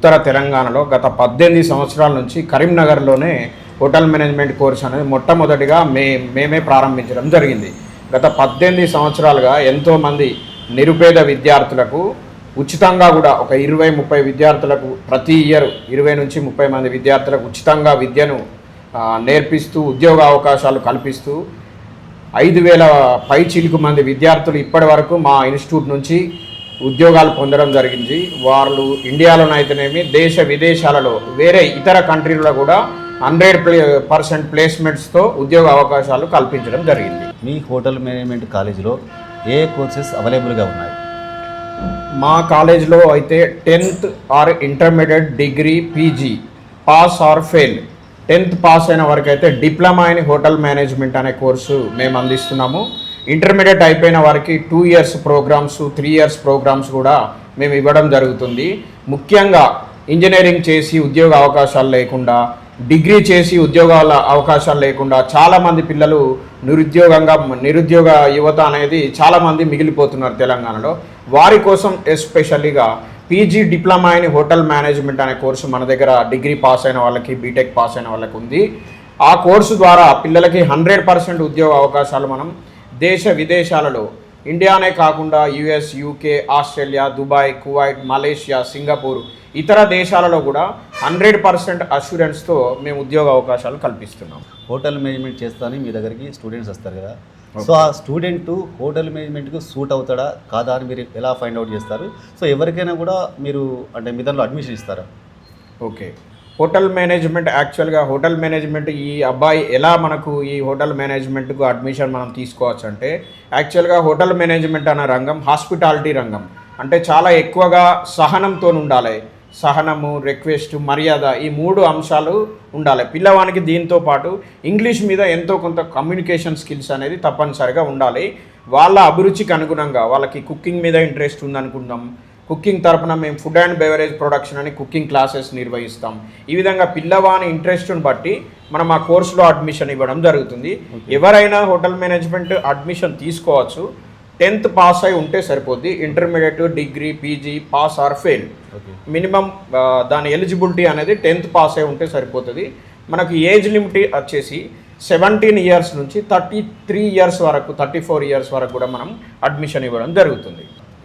ఉత్తర తెలంగాణలో గత 18 సంవత్సరాల నుంచి కరీంనగర్లోనే హోటల్ మేనేజ్మెంట్ కోర్స్ అనేది మొట్టమొదటిగా మేమే ప్రారంభించడం జరిగింది. గత 18 సంవత్సరాలుగా ఎంతోమంది నిరుపేద విద్యార్థులకు ఉచితంగా కూడా ఒక 20-30 విద్యార్థులకు ప్రతి ఇయర్ 20 నుంచి 30 మంది విద్యార్థులకు ఉచితంగా విద్యను నేర్పిస్తూ ఉద్యోగ అవకాశాలు కల్పిస్తూ 5,000 పైచిలుకు మంది విద్యార్థులు ఇప్పటి వరకు మా ఇన్స్టిట్యూట్ నుంచి ఉద్యోగాలు పొందడం జరిగింది. వాళ్ళు ఇండియాలోనైతేనేమి దేశ విదేశాలలో వేరే ఇతర కంట్రీలలో కూడా 100% ప్లేస్మెంట్స్తో ఉద్యోగ అవకాశాలు కల్పించడం జరిగింది. మీ హోటల్ మేనేజ్మెంట్ కాలేజీలో ఏ కోర్సెస్ అవైలబుల్గా ఉన్నాయి? మా కాలేజీలో అయితే 10th are intermediate degree PG pass or fail 10th pass అయిన వరకు అయితే డిప్లొమా ఇన్ హోటల్ మేనేజ్మెంట్ అనే కోర్సు మేము అందిస్తున్నాము. ఇంటర్మీడియట్ అయిపోయిన వారికి 2 years ప్రోగ్రామ్స్ 3 years ప్రోగ్రామ్స్ కూడా మేము ఇవ్వడం జరుగుతుంది. ముఖ్యంగా ఇంజనీరింగ్ చేసి ఉద్యోగ అవకాశాలు లేకుండా, డిగ్రీ చేసి ఉద్యోగాల అవకాశాలు లేకుండా చాలామంది పిల్లలు నిరుద్యోగ యువత అనేది చాలామంది మిగిలిపోతున్నారు తెలంగాణలో. వారి కోసం ఎస్పెషల్లీగా PG diploma in hotel management అనే కోర్సు మన దగ్గర డిగ్రీ పాస్ అయిన వాళ్ళకి, బీటెక్ పాస్ అయిన వాళ్ళకి ఉంది. ఆ కోర్సు ద్వారా పిల్లలకి 100% ఉద్యోగ అవకాశాలు మనం దేశ విదేశాలలో, ఇండియానే కాకుండా US, UK, Australia, Dubai, Kuwait, Malaysia, Singapore ఇతర దేశాలలో కూడా 100% అష్యూరెన్స్తో మేము ఉద్యోగ అవకాశాలు కల్పిస్తున్నాం. హోటల్ మేనేజ్మెంట్ చేస్తానని మీ దగ్గరికి స్టూడెంట్స్ వస్తారు కదా, సో ఆ స్టూడెంట్ హోటల్ మేనేజ్మెంట్కి సూట్ అవుతాడా కాదా అని మీరు ఎలా ఫైండ్ అవుట్ చేస్తారు? సో ఎవరికైనా కూడా మీరు అంటే మీ దాంట్లో అడ్మిషన్ ఇస్తారా? ఓకే, హోటల్ మేనేజ్మెంట్ యాక్చువల్గా హోటల్ మేనేజ్మెంట్ ఈ అబ్బాయి ఎలా మనకు ఈ హోటల్ మేనేజ్మెంట్కు అడ్మిషన్ మనం తీసుకోవచ్చు అంటే, యాక్చువల్గా హోటల్ మేనేజ్మెంట్ అనే రంగం హాస్పిటాలిటీ రంగం. అంటే చాలా ఎక్కువగా సహనంతో ఉండాలి. సహనము, రిక్వెస్ట్, మర్యాద ఈ 3 అంశాలు ఉండాలి పిల్లవానికి. దీంతో పాటు ఇంగ్లీష్ మీద ఎంతో కొంత కమ్యూనికేషన్ స్కిల్స్ అనేది తప్పనిసరిగా ఉండాలి. వాళ్ళ అభిరుచికి అనుగుణంగా వాళ్ళకి కుకింగ్ మీద ఇంట్రెస్ట్ ఉందనుకుందాం, కుకింగ్ తరపున మేము ఫుడ్ అండ్ బెవరేజ్ ప్రొడక్షన్ అని కుకింగ్ క్లాసెస్ నిర్వహిస్తాం. ఈ విధంగా పిల్లవాని ఇంట్రెస్ట్ని బట్టి మనం ఆ కోర్సులో అడ్మిషన్ ఇవ్వడం జరుగుతుంది. ఎవరైనా హోటల్ మేనేజ్మెంట్ అడ్మిషన్ తీసుకోవచ్చు. 10th పాస్ అయి ఉంటే సరిపోద్ది. Intermediate, degree, PG pass or fail minimum దాని ఎలిజిబిలిటీ అనేది 10th పాస్ అయి ఉంటే సరిపోతుంది. మనకు ఏజ్ లిమిట్ వచ్చేసి 17 years నుంచి 33 years వరకు, 34 years వరకు కూడా మనం అడ్మిషన్ ఇవ్వడం జరుగుతుంది.